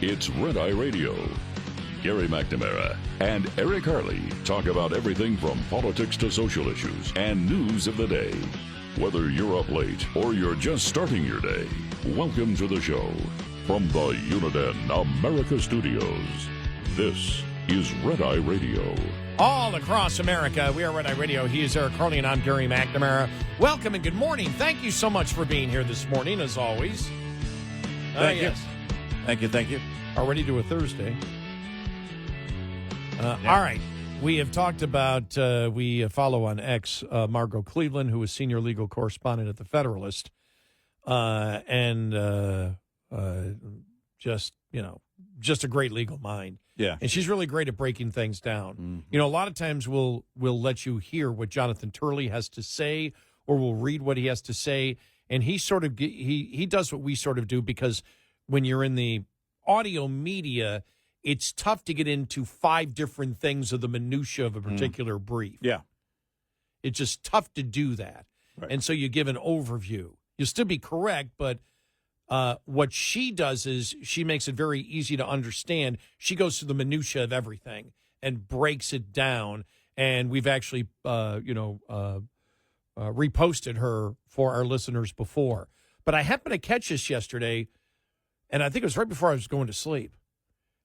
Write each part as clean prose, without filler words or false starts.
It's Red Eye Radio. Gary McNamara and Eric Harley talk about everything from politics to social issues and news of the day. Whether you're up late or you're just starting your day, welcome to the show. From the Uniden America Studios, this is Red Eye Radio. All across America, we are Red Eye Radio. He is Eric Harley, and I'm Gary McNamara. Welcome and good morning. Thank you so much for being here this morning, as always. Thank you. Yes. Thank you. Already to a Thursday. All right. We have talked about, we follow on X, Margot Cleveland, who is senior legal correspondent at The Federalist. Just a great legal mind. Yeah. And she's really great at breaking things down. Mm-hmm. You know, a lot of times we'll let you hear what Jonathan Turley has to say, or we'll read what he has to say. And he sort of, he does what we sort of do, because when you're in the audio media, it's tough to get into 5 different things of the minutia of a particular brief. Yeah. It's just tough to do that. Right. And so you give an overview. You'll still be correct, but what she does is she makes it very easy to understand. She goes through the minutia of everything and breaks it down. And we've actually, reposted her for our listeners before. But I happened to catch this yesterday, and I think it was right before I was going to sleep.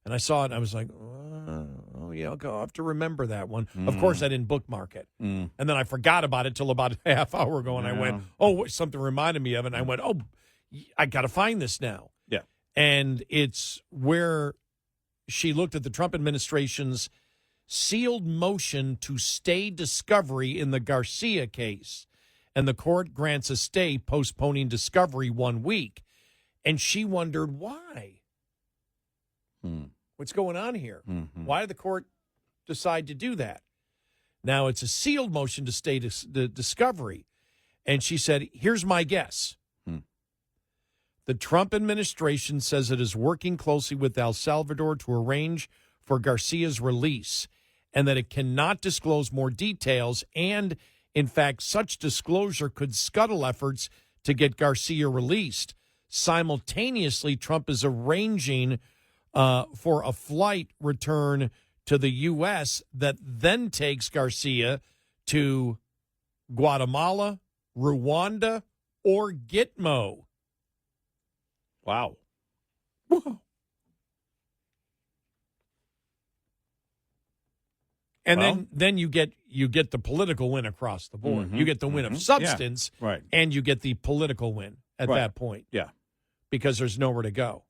And I saw it, and I was like, oh, yeah, I'll have to remember that one. Of course, I didn't bookmark it. And then I forgot about it till about a half hour ago, and I went, something reminded me of it. And I went, I got to find this now. Yeah. And it's where she looked at the Trump administration's sealed motion to stay discovery in the Garcia case. And the court grants a stay, postponing discovery 1 week. And she wondered why. What's going on here? Mm-hmm. Why did the court decide to do that? Now, it's a sealed motion to stay the discovery. And she said, here's my guess. The Trump administration says it is working closely with El Salvador to arrange for Garcia's release, and that it cannot disclose more details. And, in fact, such disclosure could scuttle efforts to get Garcia released. Simultaneously, Trump is arranging for a flight return to the U.S. that then takes Garcia to Guatemala, Rwanda, or Gitmo. Wow. And then you get the political win across the board. Mm-hmm. You get the win of substance, yeah. Right. And you get the political win at that point. Yeah. Because there's nowhere to go.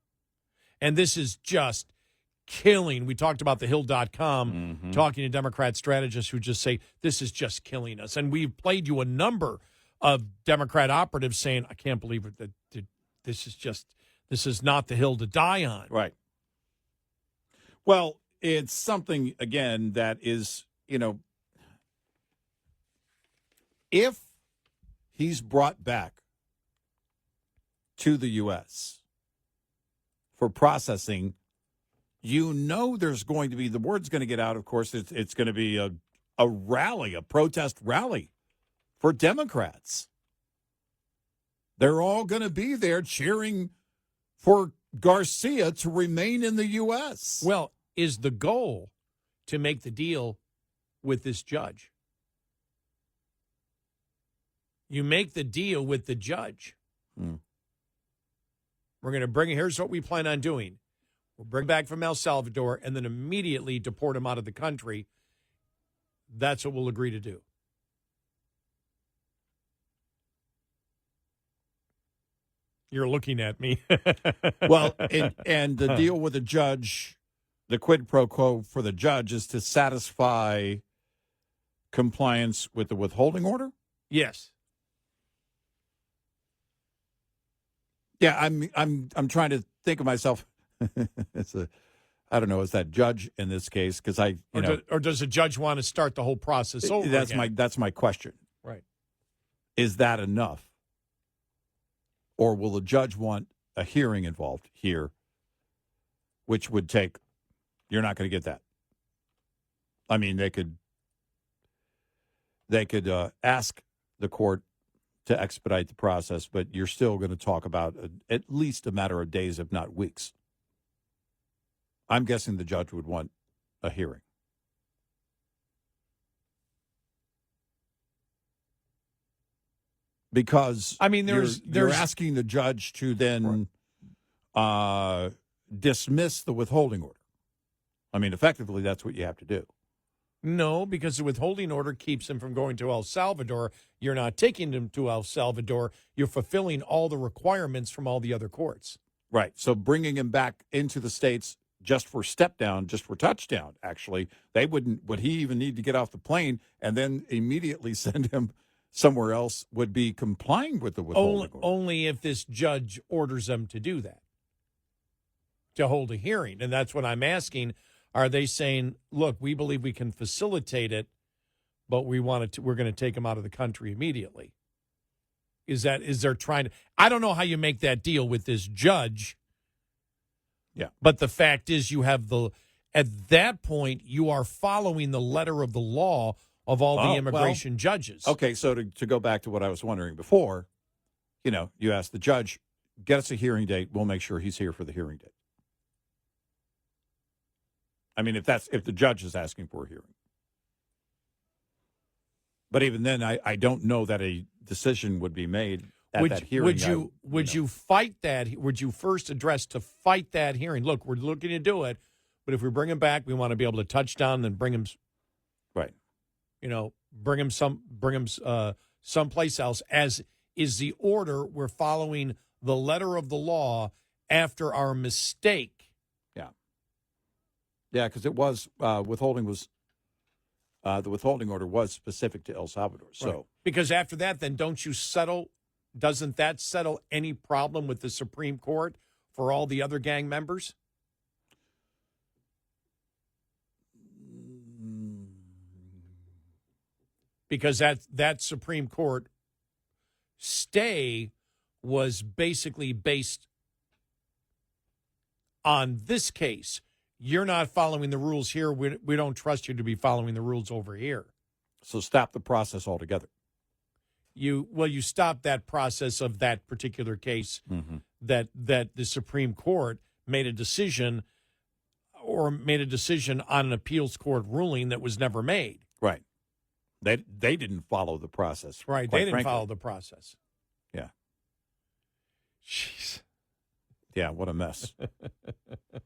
And this is just killing. We talked about the Hill.com, talking to Democrat strategists who just say, this is just killing us. And we've played you a number of Democrat operatives saying, I can't believe it, that this is not the hill to die on. Right. Well, it's something, again, that is, if he's brought back to the U.S. for processing, there's going to be, the word's going to get out, of course, it's going to be a rally, a protest rally for Democrats. They're all going to be there cheering for Garcia to remain in the U.S. Well, is the goal to make the deal with this judge? You make the deal with the judge. We're going to here's what we plan on doing. We'll bring back from El Salvador and then immediately deport him out of the country. That's what we'll agree to do. You're looking at me. Well, and the deal with the judge, the quid pro quo for the judge is to satisfy compliance with the withholding order? Yes. Yeah, I'm trying to think of myself. I don't know, is that judge in this case? Because or does a judge want to start the whole process over again? That's my question. Right. Is that enough? Or will the judge want a hearing involved here, which would take, you're not going to get that. I mean, they could ask the court to expedite the process, but you're still going to talk about at least a matter of days, if not weeks. I'm guessing the judge would want a hearing. Because I mean, you're there's asking the judge to then dismiss the withholding order. I mean, effectively, that's what you have to do. no, because the withholding order keeps him from going to El Salvador. You're not taking him to El Salvador. You're fulfilling all the requirements from all the other courts. Right. So bringing him back into the States just for step down, just for touchdown, actually, would he even need to get off the plane and then immediately send him somewhere else would be complying with the withholding order. Only if this judge orders them to do that, to hold a hearing. And that's what I'm asking. Are they saying, look, we believe we can facilitate it, but we're going to take him out of the country immediately? Is there trying to, I don't know how you make that deal with this judge. Yeah. But the fact is at that point, you are following the letter of the law of all the immigration judges. Okay, so to go back to what I was wondering before, you ask the judge, get us a hearing date. We'll make sure he's here for the hearing date. I mean, if the judge is asking for a hearing. But even then, I don't know that a decision would be made at that hearing. Would you fight that? Would you first address to fight that hearing? Look, we're looking to do it, but if we bring him back, we want to be able to touch down and bring him. Right. Bring him someplace else. As is the order, we're following the letter of the law after our mistake. Yeah, because it was withholding was the withholding order was specific to El Salvador. So right. Because after that, then don't you settle? Doesn't that settle any problem with the Supreme Court for all the other gang members? Because that Supreme Court stay was basically based on this case. You're not following the rules here. We don't trust you to be following the rules over here. So stop the process altogether. You stop that process of that particular case that the Supreme Court made a decision on an appeals court ruling that was never made. Right. They didn't follow the process. Right. They didn't follow the process. Yeah. Jeez. Yeah, what a mess.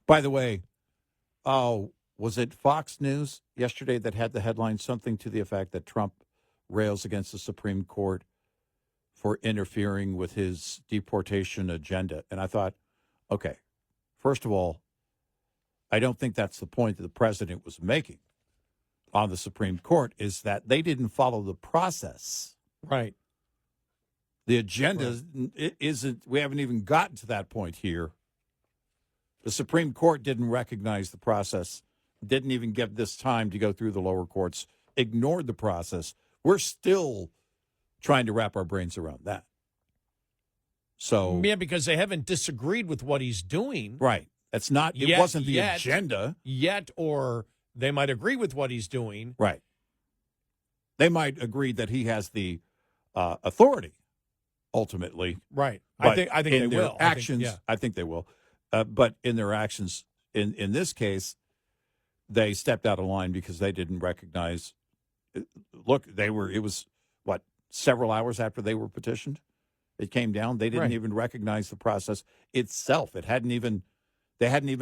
By the way, was it Fox News yesterday that had the headline something to the effect that Trump rails against the Supreme Court for interfering with his deportation agenda? And I thought, okay, first of all, I don't think that's the point that the president was making on the Supreme Court, is that they didn't follow the process. Right. The agenda isn't, we haven't even gotten to that point here. The Supreme Court didn't recognize the process, didn't even give this time to go through the lower courts, ignored the process. We're still trying to wrap our brains around that. So yeah, because they haven't disagreed with what he's doing. Right. That's not, it wasn't the agenda. Yet, or they might agree with what he's doing. Right. They might agree that he has the authority, ultimately. Right. But I think in they their will. actions, I think they will. But in their actions, in this case, they stepped out of line because they didn't recognize. Look, it was several hours after they were petitioned, it came down. They didn't even recognize the process itself. They hadn't even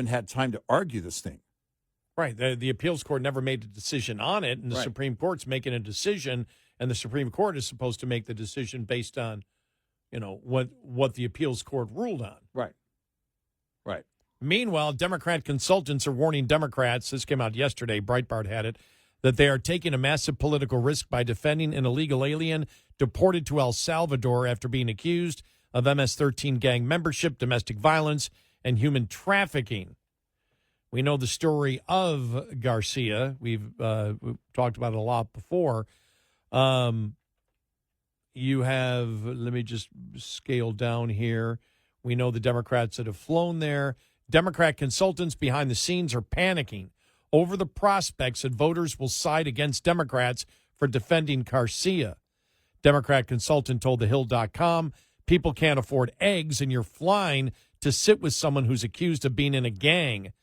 had time to argue this thing. Right. The appeals court never made a decision on it, and the Supreme Court's making a decision, and the Supreme Court is supposed to make the decision based on, what the appeals court ruled on. Right. Right. Meanwhile, Democrat consultants are warning Democrats, this came out yesterday, Breitbart had it, that they are taking a massive political risk by defending an illegal alien deported to El Salvador after being accused of MS-13 gang membership, domestic violence, and human trafficking. We know the story of Garcia. We've talked about it a lot before. You have, let me just scale down here. We know the Democrats that have flown there. Democrat consultants behind the scenes are panicking over the prospects that voters will side against Democrats for defending Garcia. Democrat consultant told TheHill.com, people can't afford eggs and you're flying to sit with someone who's accused of being in a gang.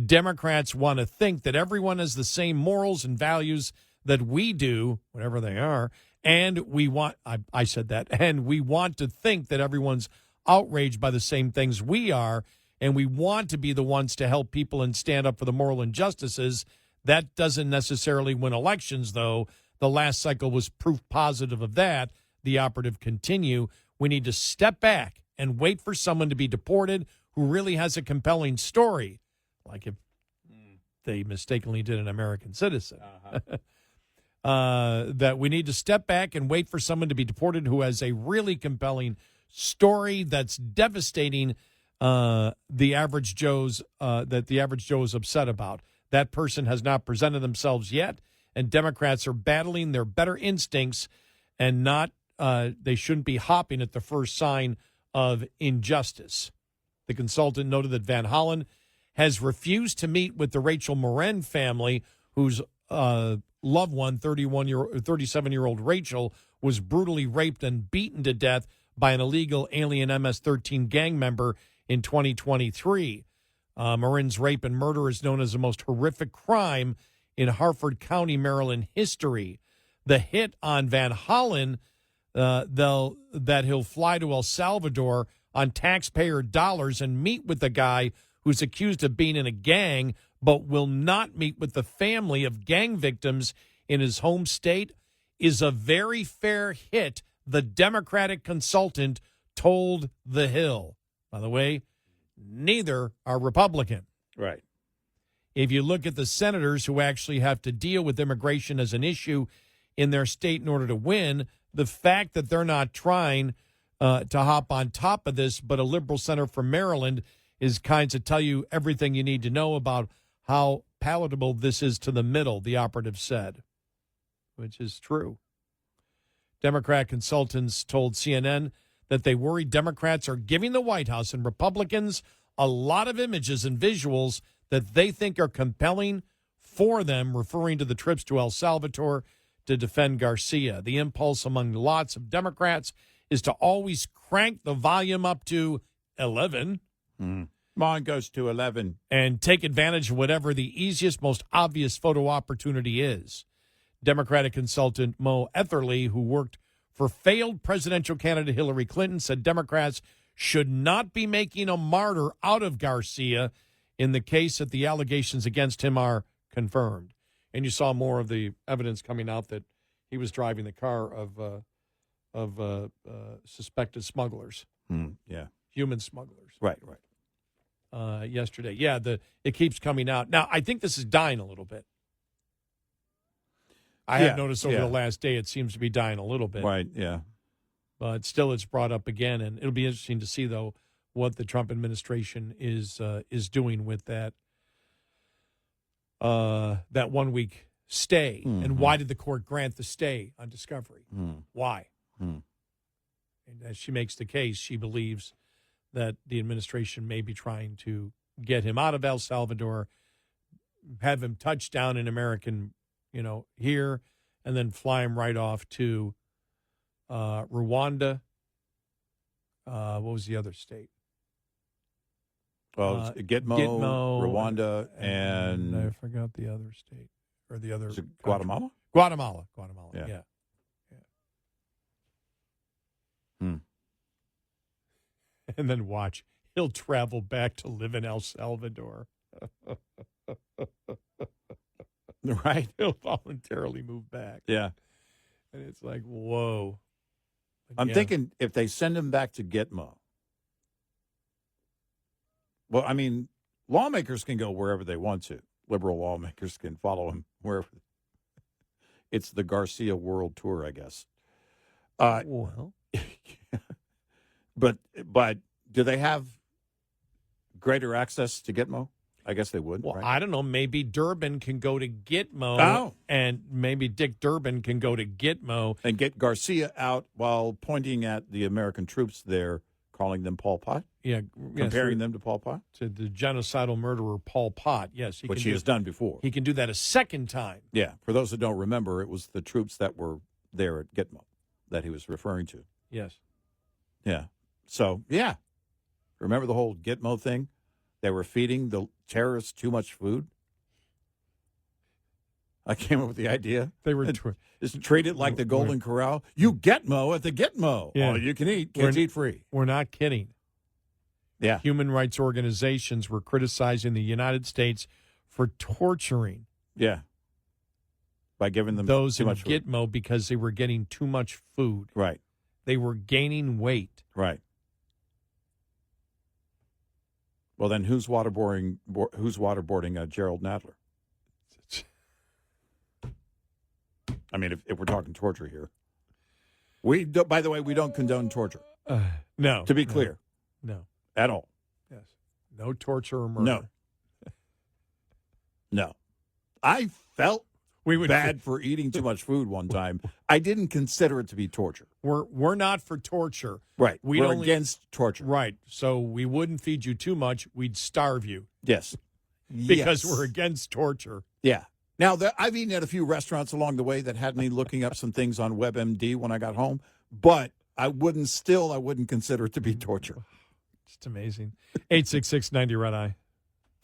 Democrats want to think that everyone has the same morals and values that we do, whatever they are, and we want, I said that, and we want to think that everyone's outraged by the same things we are, and we want to be the ones to help people and stand up for the moral injustices. That doesn't necessarily win elections, though. The last cycle was proof positive of that. The operative continue. We need to step back and wait for someone to be deported who really has a compelling story, like if they mistakenly did an American citizen. That we need to step back and wait for someone to be deported who has a really compelling story that's devastating the average Joe's that the average Joe is upset about. That person has not presented themselves yet, and Democrats are battling their better instincts and not they shouldn't be hopping at the first sign of injustice. The consultant noted that Van Hollen has refused to meet with the Rachel Morin family, whose loved one, 37-year-old Rachel, was brutally raped and beaten to death by an illegal alien MS-13 gang member in 2023. Morin's rape and murder is known as the most horrific crime in Harford County, Maryland history. The hit on Van Hollen, that he'll fly to El Salvador on taxpayer dollars and meet with the guy who's accused of being in a gang, but will not meet with the family of gang victims in his home state, is a very fair hit, the Democratic consultant told The Hill. By the way, neither are Republican. Right. If you look at the senators who actually have to deal with immigration as an issue in their state in order to win, the fact that they're not trying to hop on top of this, but a liberal senator from Maryland is kind to tell you everything you need to know about how palatable this is to the middle, the operative said, which is true. Democrat consultants told CNN that they worry Democrats are giving the White House and Republicans a lot of images and visuals that they think are compelling for them, referring to the trips to El Salvador to defend Garcia. The impulse among lots of Democrats is to always crank the volume up to 11. Mine goes to 11. And take advantage of whatever the easiest, most obvious photo opportunity is. Democratic consultant Mo Etherly, who worked for failed presidential candidate Hillary Clinton, said Democrats should not be making a martyr out of Garcia in the case that the allegations against him are confirmed. And you saw more of the evidence coming out that he was driving the car of suspected smugglers. Yeah. Human smugglers. Right. Yesterday. Yeah, it keeps coming out. Now, I think this is dying a little bit. I have noticed over the last day it seems to be dying a little bit. Right, yeah. But still it's brought up again, and it'll be interesting to see, though, what the Trump administration is doing with that 1 week stay. And why did the court grant the stay on discovery? Why? And as she makes the case, she believes that the administration may be trying to get him out of El Salvador, have him touch down in American, here, and then fly him right off to Rwanda. What was the other state? Well, Gitmo, Rwanda, and I forgot the other state or the other. Is it Guatemala? Guatemala. Yeah. And then watch, he'll travel back to live in El Salvador. Right. He'll voluntarily move back. Yeah. And it's like, whoa. But I'm thinking if they send him back to Gitmo. Well, I mean, lawmakers can go wherever they want to. Liberal lawmakers can follow him wherever. It's the Garcia World Tour, I guess. Well. But do they have greater access to Gitmo? I guess they would. Well, right? I don't know. Maybe Durbin can go to Gitmo, and maybe Dick Durbin can go to Gitmo. And get Garcia out while pointing at the American troops there, calling them Pol Pot? Yeah. Comparing them to Pol Pot? To the genocidal murderer Pol Pot, yes. Which he has done before. He can do that a second time. Yeah. For those that don't remember, it was the troops that were there at Gitmo that he was referring to. Yes. Yeah. So, yeah. Remember the whole Gitmo thing? they were feeding the terrorists too much food. I came up with the idea. They were just treat it like the Golden Corral. You get Mo at the Gitmo. Yeah. All you can eat. Kids eat free. We're not kidding. Yeah. Human rights organizations were criticizing the United States for torturing by giving them those too in much food. Gitmo because they were getting too much food. Right. They were gaining weight. Right. Well, then who's waterboarding Gerald Nadler? I mean, if we're talking torture here. By the way, we don't condone torture. No. To be clear. No. At all. Yes. No torture or murder. No. No. I felt bad for eating too much food one time. I didn't consider it to be torture. We're not for torture. Right. We're against torture. Right. So we wouldn't feed you too much. We'd starve you. Yes. Because we're against torture. Yeah. Now, I've eaten at a few restaurants along the way that had me looking up some things on WebMD when I got home, but I wouldn't consider it to be torture. It's amazing. 866-90 Red Eye.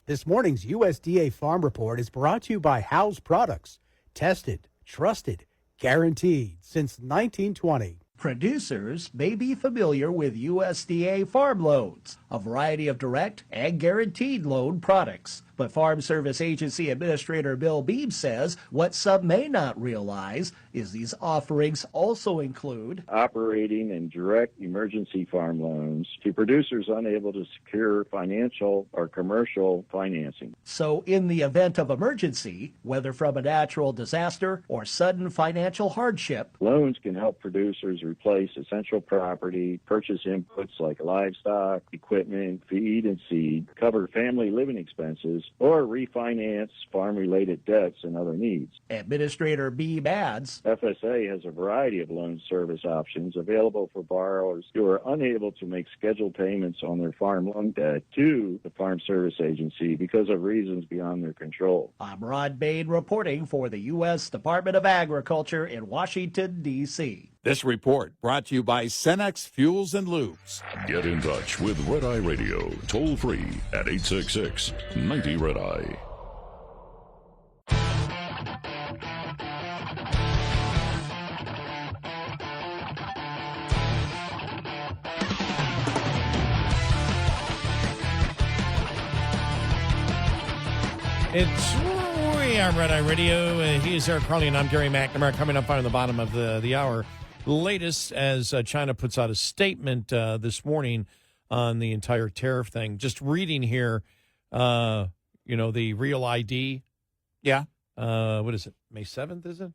This morning's USDA Farm Report is brought to you by House Products. Tested, trusted, guaranteed since 1920. Producers may be familiar with USDA farm loans, a variety of direct and guaranteed loan products. But Farm Service Agency Administrator Bill Beebe says what some may not realize is these offerings also include operating and direct emergency farm loans to producers unable to secure financial or commercial financing. So in the event of emergency, whether from a natural disaster or sudden financial hardship, loans can help producers replace essential property, purchase inputs like livestock, equipment, feed and seed, cover family living expenses, or refinance farm-related debts and other needs. Administrator Beebe adds, FSA has a variety of loan service options available for borrowers who are unable to make scheduled payments on their farm loan debt to the Farm Service Agency because of reasons beyond their control. I'm Rod Bain reporting for the U.S. Department of Agriculture in Washington, D.C. This report brought to you by Cenex Fuels and Lubes. Get in touch with Red Eye Radio, toll free at 866-90 Red Eye. We are Red Eye Radio. He is Eric Harley, and I'm Gary McNamara. Coming up on the bottom of the hour. Latest as China puts out a statement this morning on the entire tariff thing. Just reading here, the Real ID. Yeah. What is it? May 7th, is it?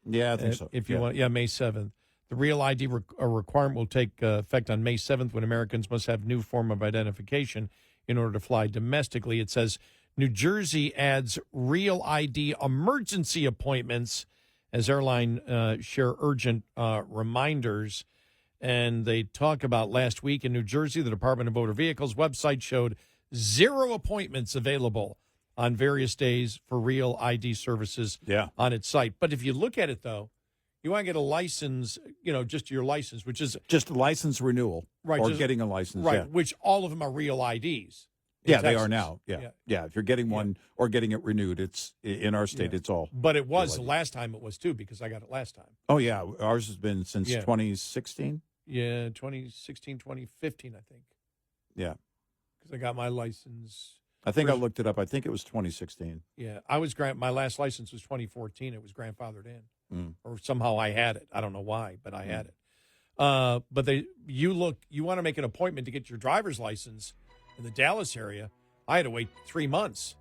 Yeah, I think so. If you want, May 7th. The Real ID requirement will take effect on May 7th when Americans must have new form of identification in order to fly domestically. It says New Jersey adds Real ID emergency appointments as airline share urgent reminders. And they talk about last week in New Jersey, the Department of Motor Vehicles website showed 0 appointments available on various days for Real ID services on its site. But if you look at it, though, you want to get a license, just your license, which is just a license renewal, right? Or getting a license, right? Which all of them are Real IDs. Yeah, they are now. Yeah. If you're getting one or getting it renewed, it's in our state. It's all. But it was the last time. It was too because I got it last time. Oh yeah, ours has been since 2016. Yeah, 2016, 2015, I think. Yeah, because I got my license. I think I looked it up. I think it was 2016. Yeah, my last license was 2014. It was grandfathered in, or somehow I had it. I don't know why, but I had it. But you want to make an appointment to get your driver's license in the Dallas area. I had to wait 3 months.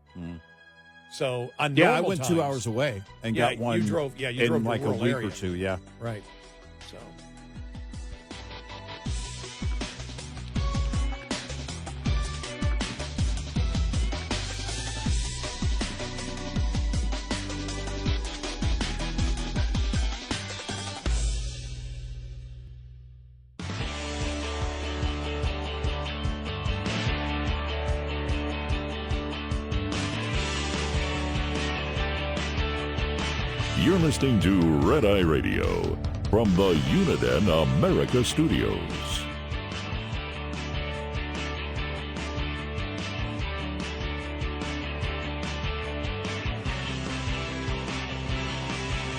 So on I went 2 hours away and got one. You drove. Yeah, in drove like a week area. or two. Yeah, right. So. You're listening to Red Eye Radio from the Uniden America Studios.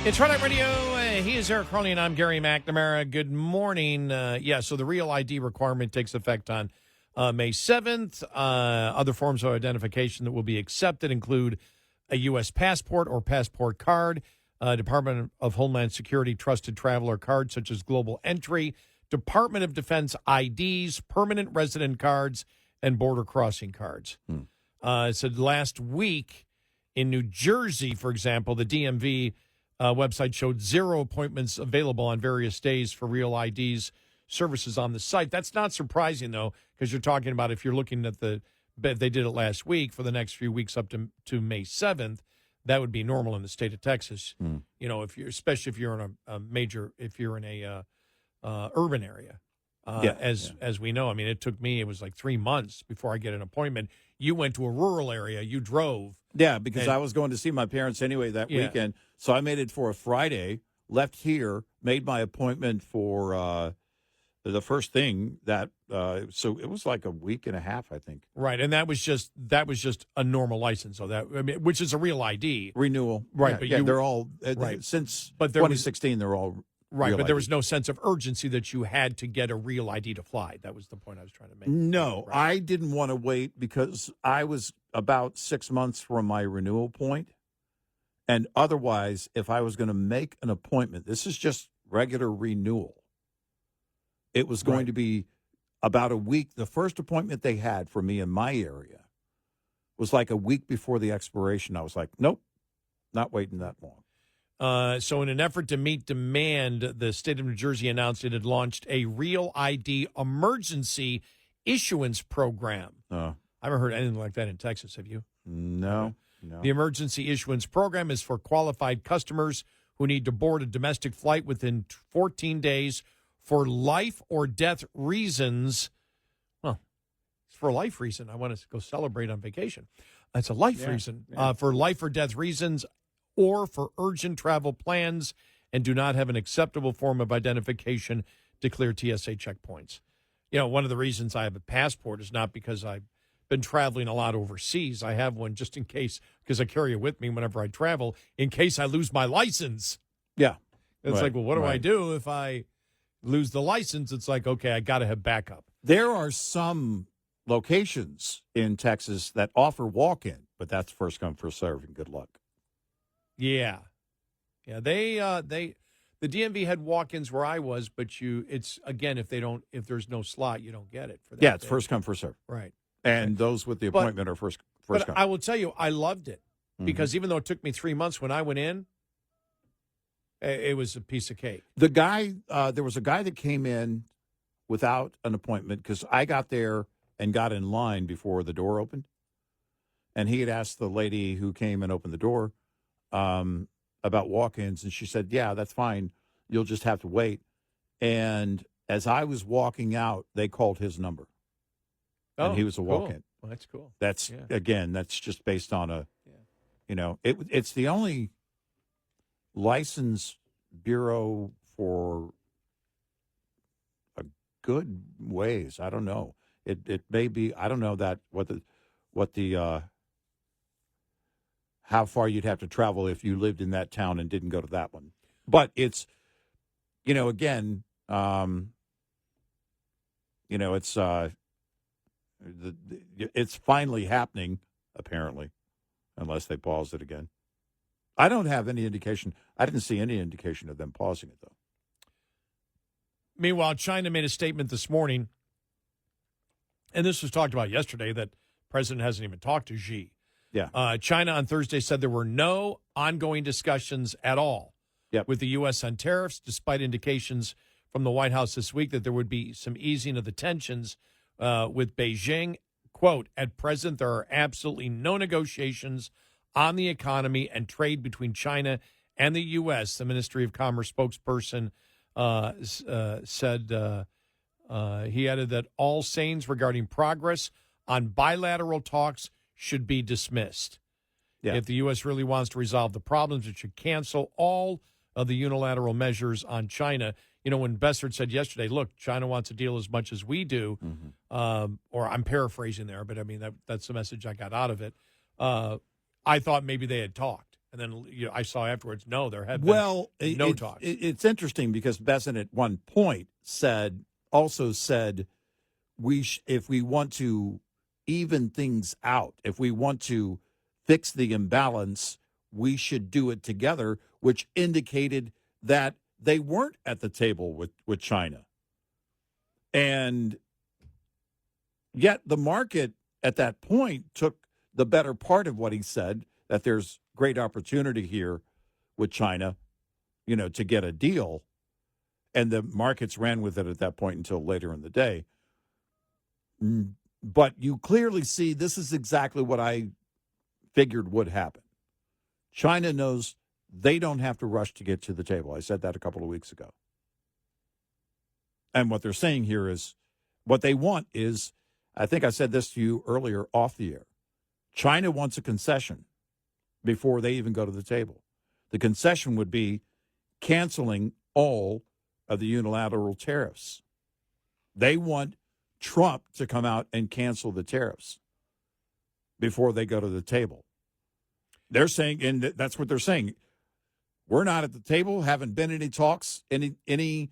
It's Friday Radio. He is Eric Harley, and I'm Gary McNamara. Good morning. So the Real ID requirement takes effect on May 7th. Other forms of identification that will be accepted include a U.S. passport or passport card, Department of Homeland Security trusted traveler cards such as Global Entry, Department of Defense IDs, permanent resident cards, and border crossing cards. It said last week in New Jersey, for example, the DMV website showed 0 appointments available on various days for Real IDs services on the site. That's not surprising, though, because you're talking about if you're looking at they did it last week for the next few weeks up to May 7th, that would be normal in the state of Texas. You know, especially if you're in if you're in a urban area. As we know, I mean, it was like 3 months before I get an appointment. You went to a rural area, you drove. Yeah, because I was going to see my parents anyway that weekend. So I made it for a Friday, left here, made my appointment for the first thing that so it was like a week and a half, I think. Right, and that was just a normal license, so which is a real ID renewal. Right, but they're all since 2016 they're all right, real but there ID. was no sense of urgency that you had to get a real ID to fly. That was the point I was trying to make. No, right. I didn't want to wait because I was about 6 months from my renewal point. And otherwise, if I was going to make an appointment, this is just regular renewal. It was going to be about a week. The first appointment they had for me in my area was like a week before the expiration. I was like, nope, not waiting that long. So in an effort to meet demand, the state of New Jersey announced it had launched a Real ID emergency issuance program. I haven't heard anything like that in Texas. Have you? No. The emergency issuance program is for qualified customers who need to board a domestic flight within 14 days for life or death reasons. Well, it's for a life reason. I want to go celebrate on vacation. It's a life reason. For life or death reasons or for urgent travel plans and do not have an acceptable form of identification to clear TSA checkpoints. You know, one of the reasons I have a passport is not because I've been traveling a lot overseas. I have one just in case, because I carry it with me whenever I travel, in case I lose my license. Yeah. It's like, well, what do I do if I lose the license? It's like, okay, I got to have backup. There are some locations in Texas that offer walk-in, but that's first come, first serve, and good luck. Yeah. Yeah, the DMV had walk-ins where I was, but it's again, if there's no slot, you don't get it for that. Yeah, it's day. first come, first serve. Right. And those with the appointment are first come. But I will tell you, I loved it because even though it took me 3 months when I went in, it was a piece of cake. The guy, there was a guy that came in without an appointment because I got there and got in line before the door opened. And he had asked the lady who came and opened the door about walk-ins. And she said, yeah, that's fine. You'll just have to wait. And as I was walking out, they called his number. And he was a walk-in. Well, that's cool. That's, again, that's just based on it's the only license bureau for a good ways. I don't know. It may be, I don't know that what the how far you'd have to travel if you lived in that town and didn't go to that one. But it's, again, it's it's finally happening, apparently, unless they pause it again. I don't have any indication. I didn't see any indication of them pausing it, though. Meanwhile, China made a statement this morning, and this was talked about yesterday, that the president hasn't even talked to Xi. Yeah. China on Thursday said there were no ongoing discussions at all with the U.S. on tariffs, despite indications from the White House this week that there would be some easing of the tensions with Beijing. Quote, at present, there are absolutely no negotiations on the economy and trade between China and the U.S., the Ministry of Commerce spokesperson said. He added that all sayings regarding progress on bilateral talks should be dismissed. Yeah. If the U.S. really wants to resolve the problems, it should cancel all of the unilateral measures on China. When Bessert said yesterday, look, China wants a deal as much as we do, or I'm paraphrasing there, but I mean, that's the message I got out of it. I thought maybe they had talked, And then I saw afterwards, no, there have been Well, no talks. It's interesting because Besson at one point also said, if we want to even things out, if we want to fix the imbalance, we should do it together, which indicated that they weren't at the table with China. And yet the market at that point took the better part of what he said, that there's great opportunity here with China, to get a deal. And the markets ran with it at that point until later in the day. But you clearly see this is exactly what I figured would happen. China knows they don't have to rush to get to the table. I said that a couple of weeks ago. And what they're saying here is what they want is, I think I said this to you earlier off the air, China wants a concession before they even go to the table. The concession would be canceling all of the unilateral tariffs. They want Trump to come out and cancel the tariffs before they go to the table. They're saying, and that's what they're saying, we're not at the table, haven't been any talks, any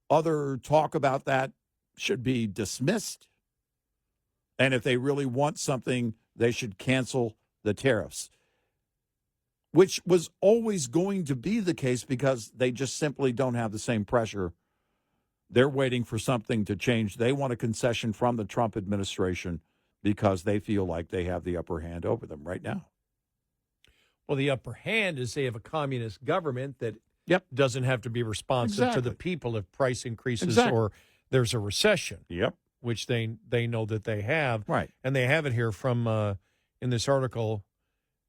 other talk about that should be dismissed. And if they really want something, they should cancel the tariffs, which was always going to be the case because they just simply don't have the same pressure. They're waiting for something to change. They want a concession from the Trump administration because they feel like they have the upper hand over them right now. Well, the upper hand is they have a communist government that doesn't have to be responsive to the people if price increases or there's a recession. Yep. Which they know that they have. Right. And they have it here from, in this article,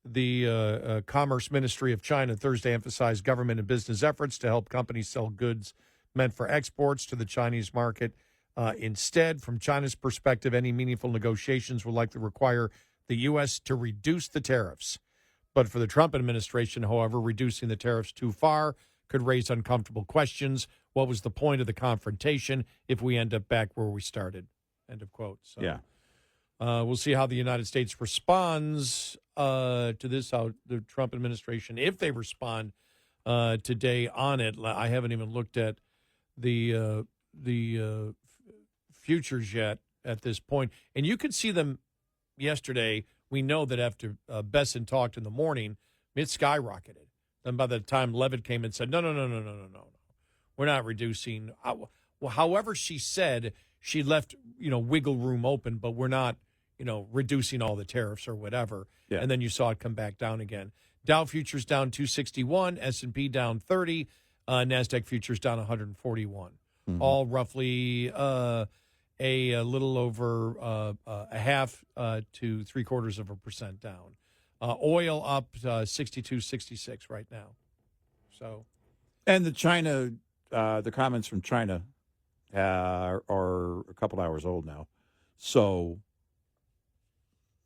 the Commerce Ministry of China Thursday emphasized government and business efforts to help companies sell goods meant for exports to the Chinese market. Instead, from China's perspective, any meaningful negotiations will likely require the U.S. to reduce the tariffs. But for the Trump administration, however, reducing the tariffs too far could raise uncomfortable questions. What was the point of the confrontation if we end up back where we started? End of quote. So, yeah. We'll see how the United States responds to this, how the Trump administration, if they respond today on it. I haven't even looked at the futures yet at this point. And you could see them yesterday. We know that after Besson talked in the morning, it skyrocketed. Then by the time Levitt came and said, no, we're not reducing. Well, however she said, she left, wiggle room open, but we're not, reducing all the tariffs or whatever. Yeah. And then you saw it come back down again. Dow futures down 261, S&P down 30, NASDAQ futures down 141. Mm-hmm. All roughly a little over a half to 0.75% down. Oil up 62.66 right now. So, and the comments from China are a couple hours old now, so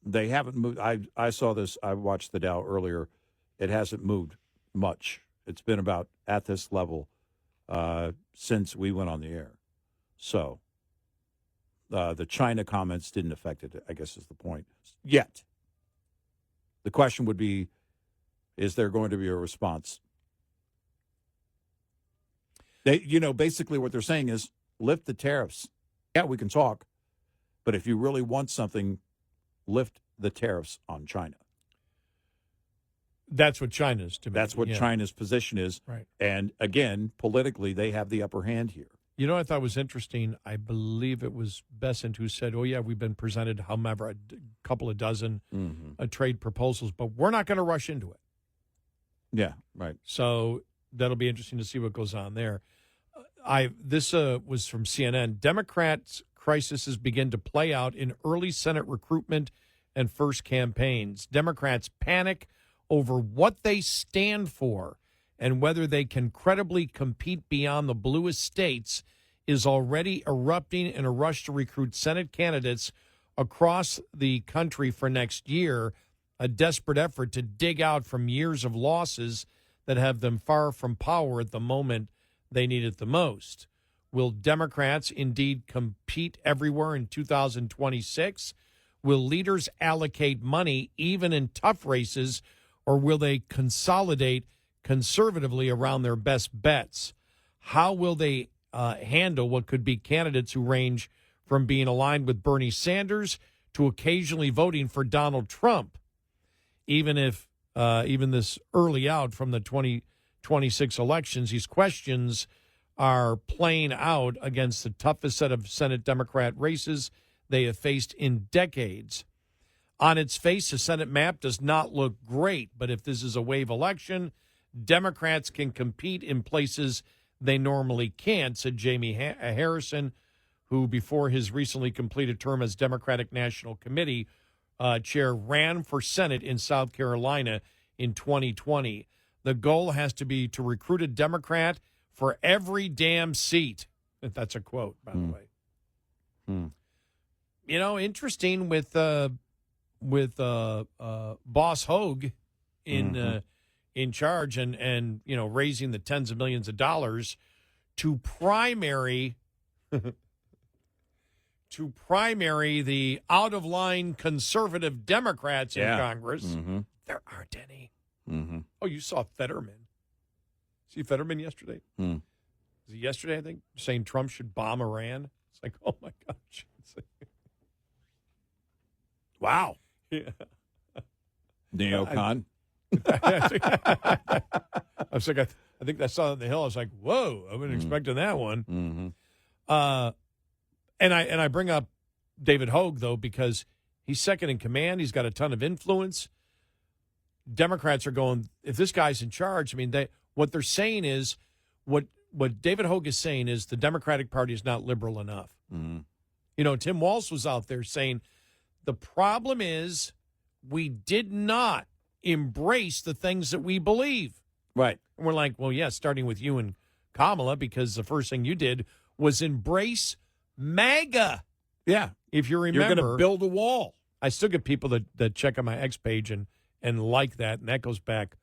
they haven't moved. I saw this. I watched the Dow earlier. It hasn't moved much. It's been about at this level since we went on the air. So the China comments didn't affect it, I guess is the point. Yet. The question would be, is there going to be a response? They, basically what they're saying is lift the tariffs. Yeah, we can talk, but if you really want something, lift the tariffs on China. That's what China's to me. That's what China's position is. Right. And again, politically, they have the upper hand here. You know what I thought was interesting? I believe it was Besant who said, we've been presented, however, a couple of dozen trade proposals, but we're not going to rush into it. Yeah, right. So that'll be interesting to see what goes on there. This was from CNN. Democrats' crises begin to play out in early Senate recruitment and first campaigns. Democrats panic over what they stand for and whether they can credibly compete beyond the bluest states is already erupting in a rush to recruit Senate candidates across the country for next year, a desperate effort to dig out from years of losses that have them far from power at the moment they need it the most. Will Democrats indeed compete everywhere in 2026? Will leaders allocate money even in tough races, or will they consolidate conservatively around their best bets? How will they handle what could be candidates who range from being aligned with Bernie Sanders to occasionally voting for Donald Trump, even this early out from the 2026 elections? These questions are playing out against the toughest set of Senate Democrat races they have faced in decades. On its face, the Senate map does not look great, but if this is a wave election, Democrats can compete in places they normally can't, said Jamie Harrison, who before his recently completed term as Democratic National Committee chair ran for Senate in South Carolina in 2020. The goal has to be to recruit a Democrat for every damn seat. That's a quote, by the way. You know, interesting with Boss Hogue in charge and you know, raising the tens of millions of dollars to primary the out of line conservative Democrats in Congress. There aren't any. Oh, you saw Fetterman. See Fetterman yesterday? Was it yesterday, I think, saying Trump should bomb Iran? It's like, oh, my gosh. Wow. Yeah. Neocon. I was like, I think I saw it on the Hill. I was like, whoa, I wasn't expecting that one. And I bring up David Hogue, though, because he's second in command. He's got a ton of influence. Democrats are going, if this guy's in charge, I mean, what they're saying is, what David Hogue is saying is the Democratic Party is not liberal enough. You know, Tim Walz was out there saying the problem is we did not embrace the things that we believe. Right. And we're like, well, yeah, starting with you and Kamala, because the first thing you did was embrace MAGA. Yeah. If you remember. You're going to build a wall. I still get people that check on my X page and like that, and that goes back,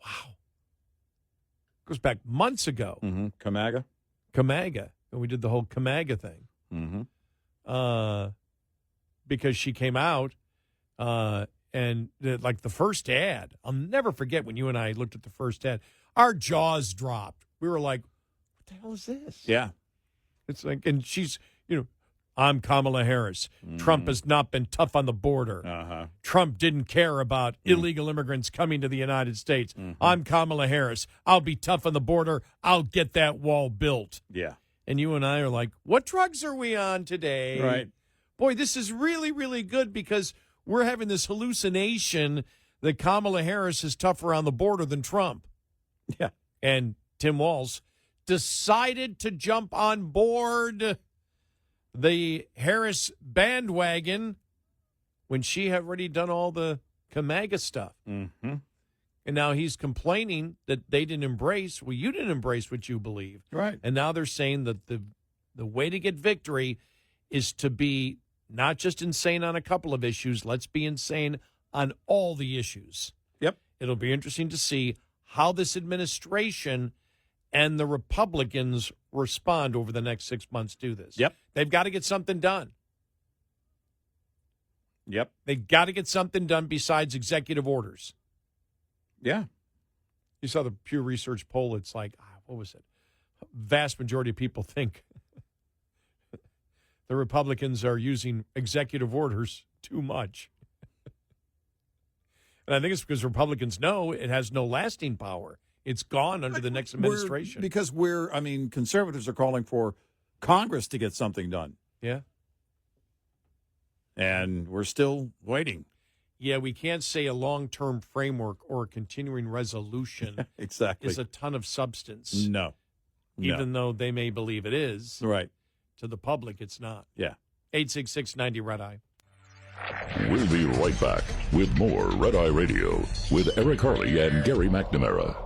wow. Goes back months ago. Kamaga. And we did the whole Kamaga thing. Because she came out and like the first ad, I'll never forget when you and I looked at the first ad, our jaws dropped. We were like, what the hell is this? Yeah. It's like, and she's, you know, I'm Kamala Harris. Trump has not been tough on the border. Trump didn't care about illegal immigrants coming to the United States. I'm Kamala Harris. I'll be tough on the border. I'll get that wall built. Yeah. And you and I are like, what drugs are we on today? Right. Boy, this is really, really good because we're having this hallucination that Kamala Harris is tougher on the border than Trump. Yeah. And Tim Walz decided to jump on board the Harris bandwagon when she had already done all the Kamaga stuff. And now he's complaining that they didn't embrace. Well, you didn't embrace what you believe. Right. And now they're saying that the way to get victory is to be not just insane on a couple of issues. Let's be insane on all the issues. Yep. It'll be interesting to see how this administration and the Republicans respond over the next 6 months to this. Yep. They've got to get something done. Yep. They've got to get something done besides executive orders. Yeah. You saw the Pew Research poll. It's like, what was it? Vast majority of people think the Republicans are using executive orders too much. And I think it's because Republicans know it has no lasting power. It's gone under the next administration. Because conservatives are calling for Congress to get something done. Yeah. And we're still waiting. Yeah, we can't say a long-term framework or a continuing resolution exactly is a ton of substance. No. Even though they may believe it is. Right. To the public, it's not. Yeah. 866-90 Red Eye. We'll be right back with more Red Eye Radio with Eric Harley and Gary McNamara.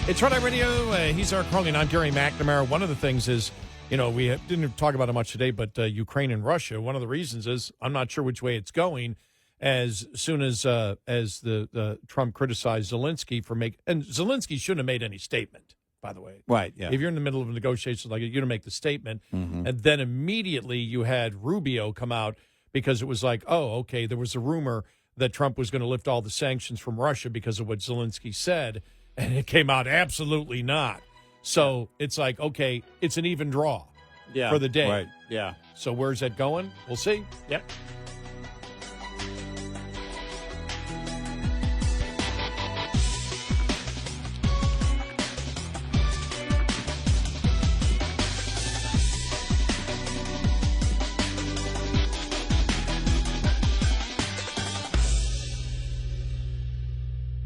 It's Red Eye Radio. He's Eric Harley, and I'm Gary McNamara. One of the things is We didn't talk about it much today, but Ukraine and Russia, one of the reasons is I'm not sure which way it's going. As soon as the Trump criticized Zelensky and Zelensky shouldn't have made any statement, by the way. Right, yeah. If you're in the middle of negotiations like that, you don't make the statement. Mm-hmm. And then immediately you had Rubio come out because it was like, oh, okay, there was a rumor that Trump was going to lift all the sanctions from Russia because of what Zelensky said. And it came out absolutely not. So it's like, okay, it's an even draw for the day. Right, yeah. So where's that going? We'll see. Yep.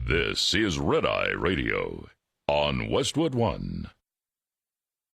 This is Red Eye Radio on Westwood One.